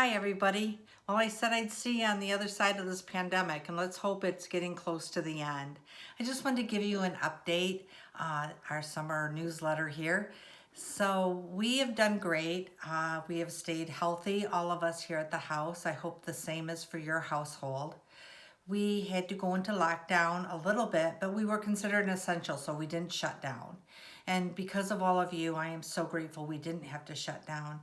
Hi, everybody. Well, I said I'd see you on the other side of this pandemic, and let's hope it's getting close to the end. I just wanted to give you an update, our summer newsletter here. So we have done great. We have stayed healthy, all of us here at the house. I hope the same is for your household. We had to go into lockdown a little bit, but we were considered an essential, so we didn't shut down. And because of all of you, I am so grateful we didn't have to shut down.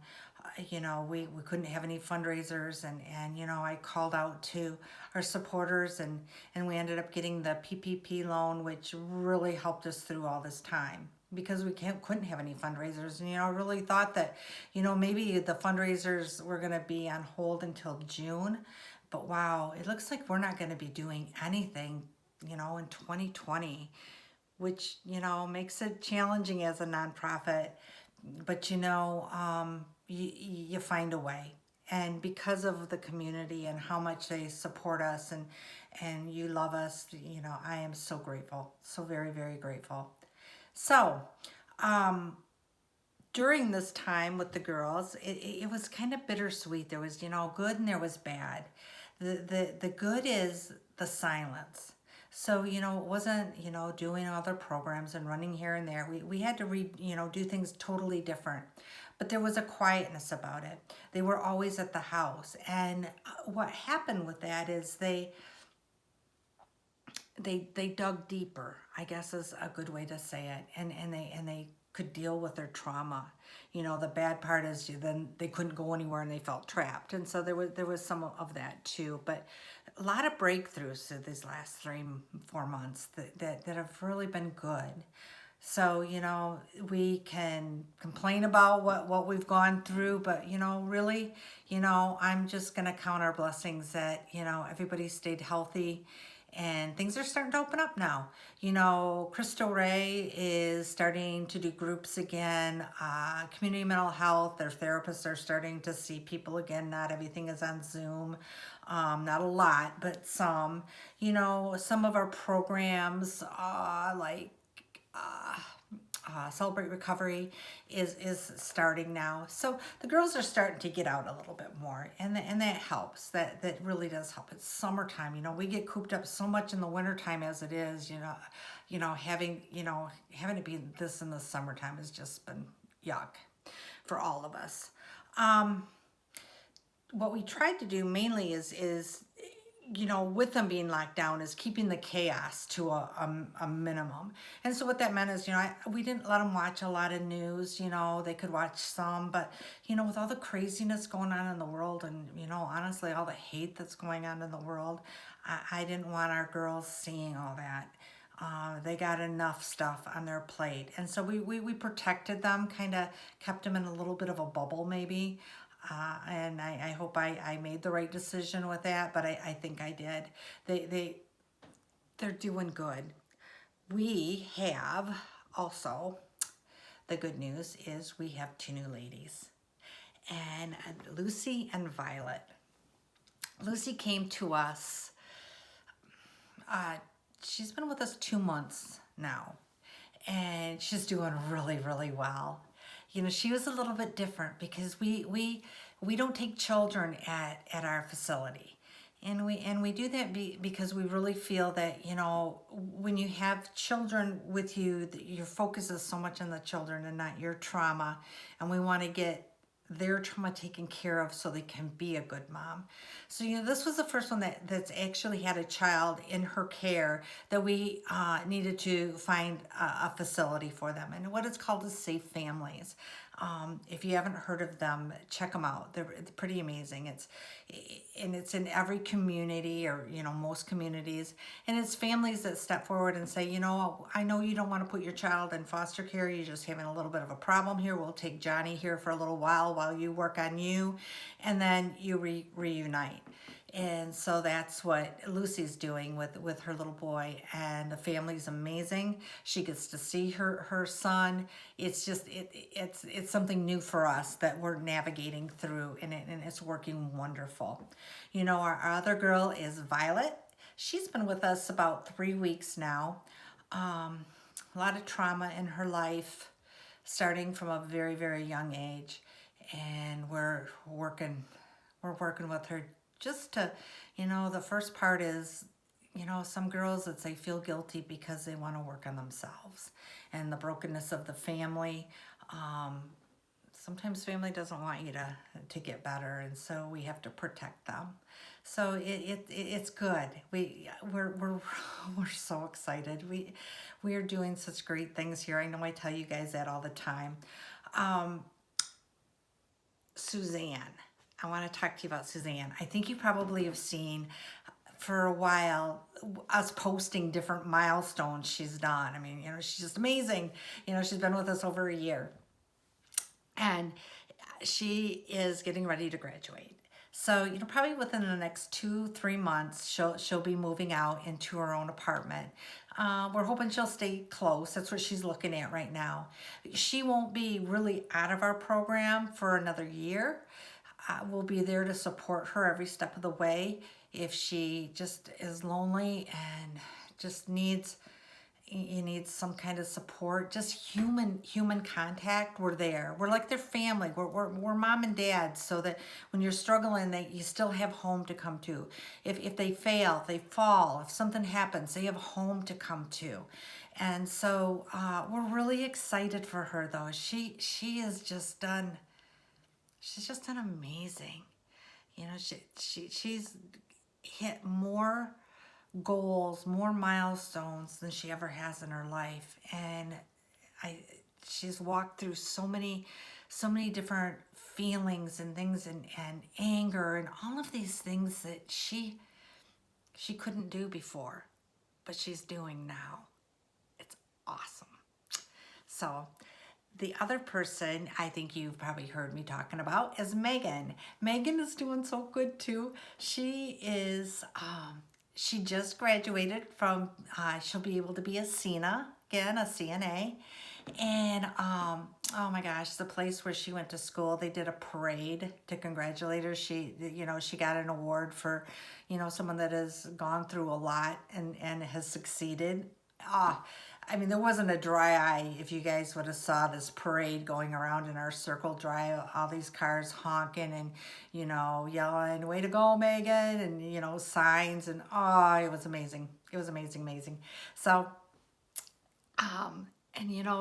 We couldn't have any fundraisers, and I called out to our supporters, and we ended up getting the PPP loan, which really helped us through all this time because we couldn't have any fundraisers. And I really thought that maybe the fundraisers were going to be on hold until June, but wow, it looks like we're not going to be doing anything in 2020, which makes it challenging as a nonprofit. But you find a way, and because of the community and how much they support us, and you love us, I am so grateful, so very, very grateful. So during this time with the girls, it was kind of bittersweet. There was good and there was bad. The good is the silence. So, it wasn't, doing other programs and running here and there. We had to do things totally different. But there was a quietness about it. They were always at the house. And what happened with that is they dug deeper, I guess is a good way to say it. And they could deal with their trauma. The bad part is then they couldn't go anywhere and they felt trapped. And so there was some of that too. But a lot of breakthroughs through these last 3-4 months that have really been good. So, we can complain about what we've gone through, but, really, I'm just going to count our blessings that, everybody stayed healthy and things are starting to open up now. Crystal Ray is starting to do groups again. Community mental health, their therapists are starting to see people again. Not everything is on Zoom. Not a lot, but some. Some of our programs, like Celebrate Recovery is starting now. So the girls are starting to get out a little bit more, and that helps. That really does help. It's summertime. We get cooped up so much in the wintertime as it is. Having to be this in the summertime has just been yuck for all of us. What we tried to do mainly is with them being locked down, is keeping the chaos to a minimum. And so what that meant is, we didn't let them watch a lot of news. They could watch some, but, with all the craziness going on in the world, and, honestly, all the hate that's going on in the world, I didn't want our girls seeing all that. They got enough stuff on their plate. And so we protected them, kind of kept them in a little bit of a bubble maybe. And I hope I made the right decision with that, but I think I did. They're doing good. We have also, the good news is we have 2 new ladies, and Lucy and Violet. Lucy came to us, she's been with us 2 months now, and she's doing really, really well. She was a little bit different because we don't take children at our facility. And we do that because we really feel that, when you have children with you, your focus is so much on the children and not your trauma. And we want to get their trauma taken care of so they can be a good mom. So, this was the first one that's actually had a child in her care that we needed to find a facility for them. And what it's called is Safe Families. If you haven't heard of them, check them out. They're pretty amazing. It's in every community, or most communities, and it's families that step forward and say, I know you don't want to put your child in foster care. You're just having a little bit of a problem here. We'll take Johnny here for a little while you work on you, and then you reunite. And so that's what Lucy's doing with her little boy, and the family's amazing. She gets to see her son. It's just it's something new for us that we're navigating through, and it's working wonderful. Our other girl is Violet. She's been with us about 3 weeks now. A lot of trauma in her life, starting from a very, very young age, and we're working we're working with her just to, the first part is, some girls that say feel guilty because they want to work on themselves and the brokenness of the family. Sometimes family doesn't want you to get better, and so we have to protect them. So it's good. We're we're so excited. We are doing such great things here. I know I tell you guys that all the time. Um, Suzanne, I want to talk to you about Suzanne. I think you probably have seen for a while us posting different milestones she's done. I mean, she's just amazing. She's been with us over a year, and she is getting ready to graduate. So, probably within the next 2-3 months, she'll be moving out into her own apartment. We're hoping she'll stay close. That's what she's looking at right now. She won't be really out of our program for another year. We'll be there to support her every step of the way. If she just is lonely and just needs some kind of support, just human contact, we're there. We're like their family. We're mom and dad, so that when you're struggling, you still have home to come to. If they fail, if they fall, if something happens, they have home to come to. And so we're really excited for her, though. She's just done amazing. She's hit more goals, more milestones than she ever has in her life. And she's walked through so many different feelings and things, and anger and all of these things that she couldn't do before, but she's doing now. It's awesome. So the other person I think you've probably heard me talking about is Megan. Megan is doing so good too. She just graduated from, she'll be able to be a CNA. And oh my gosh, the place where she went to school, they did a parade to congratulate her. She got an award for, someone that has gone through a lot and has succeeded. I mean, there wasn't a dry eye if you guys would have saw this parade going around in our circle drive, all these cars honking and, yelling, way to go, Megan, and, signs, and it was amazing. It was amazing. So, and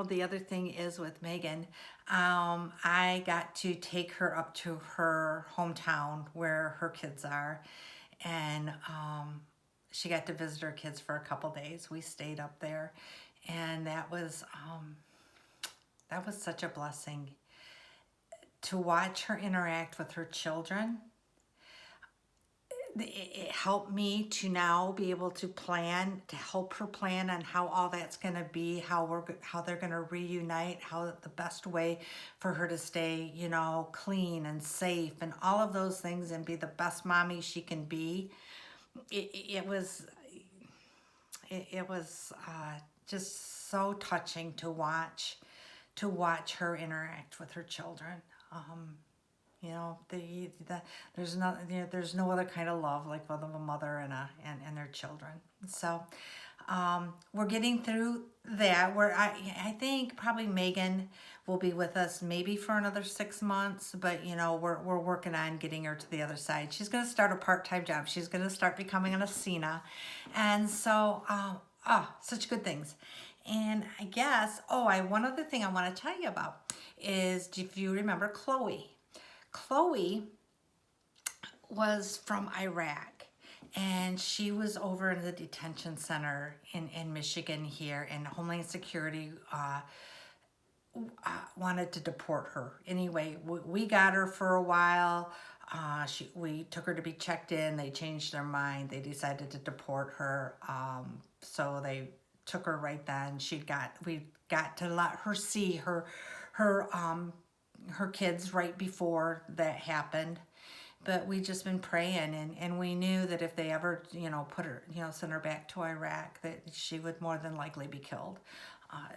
the other thing is with Megan, I got to take her up to her hometown where her kids are, and she got to visit her kids for a couple days. We stayed up there, and that was such a blessing to watch her interact with her children. It helped me to now be able to help her plan on how all that's going to be, how they're going to reunite, how the best way for her to stay, clean and safe and all of those things, and be the best mommy she can be. It was just so touching to watch her interact with her children. There's no other kind of love like one of a mother and their children. So we're getting through that. I think probably Megan will be with us maybe for another 6 months, but we're working on getting her to the other side. She's going to start a part-time job. She's going to start becoming an Asina, and so such good things. And I guess one other thing I want to tell you about is, if you remember Chloe. Chloe was from Iraq, and she was over in the detention center in Michigan here, and Homeland Security wanted to deport her. Anyway, we got her for a while. We took her to be checked in. They changed their mind. They decided to deport her. So they took her right then. We got to let her see her kids right before that happened. But we just been praying, and we knew that if they ever, put her, send her back to Iraq, that she would more than likely be killed.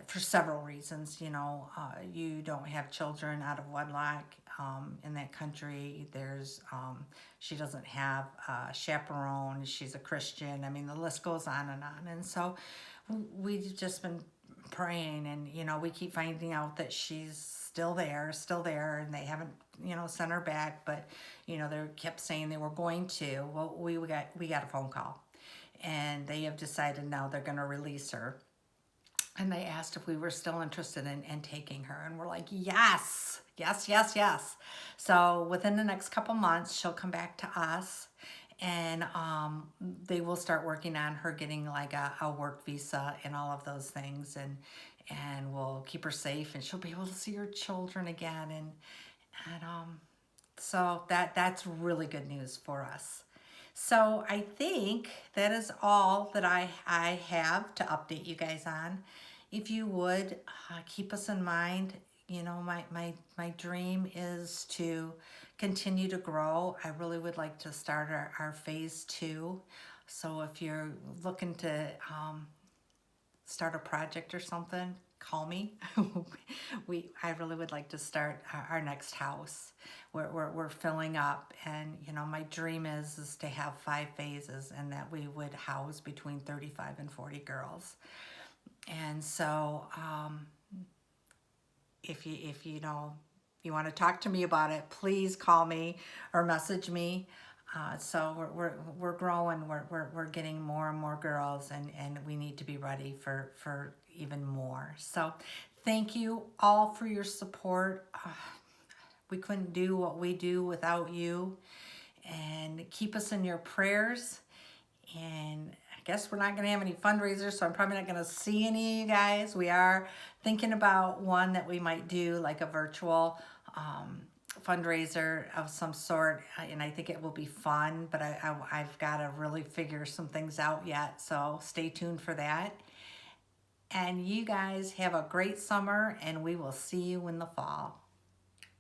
For several reasons, you don't have children out of wedlock in that country. She doesn't have a chaperone. She's a Christian. I mean, the list goes on and on. And so we've just been praying, and we keep finding out that she's still there, and they haven't sent her back, but they kept saying they were going to. Well, we got a phone call, and they have decided now they're going to release her. And they asked if we were still interested in taking her, and we're like, yes, yes, yes, yes. So within the next couple months, she'll come back to us, and they will start working on her getting like a work visa and all of those things, and we'll keep her safe, and she'll be able to see her children again, and so that's really good news for us. So I think that is all that I have to update you guys on. If you would keep us in mind, my dream is to continue to grow. I really would like to start our phase 2. So if you're looking to start a project or something, call me. I really would like to start our next house. We're filling up, and my dream is to have 5 phases, and that we would house between 35 and 40 girls. And so if you want to talk to me about it, please call me or message me. So we're growing. We're getting more and more girls, and we need to be ready for even more. So thank you all for your support. We couldn't do what we do without you, and keep us in your prayers. And I guess we're not going to have any fundraisers, so I'm probably not going to see any of you guys. We are thinking about one that we might do, like a virtual fundraiser of some sort, and I think it will be fun, but I've got to really figure some things out yet, so stay tuned for that. And you guys have a great summer, and we will see you in the fall.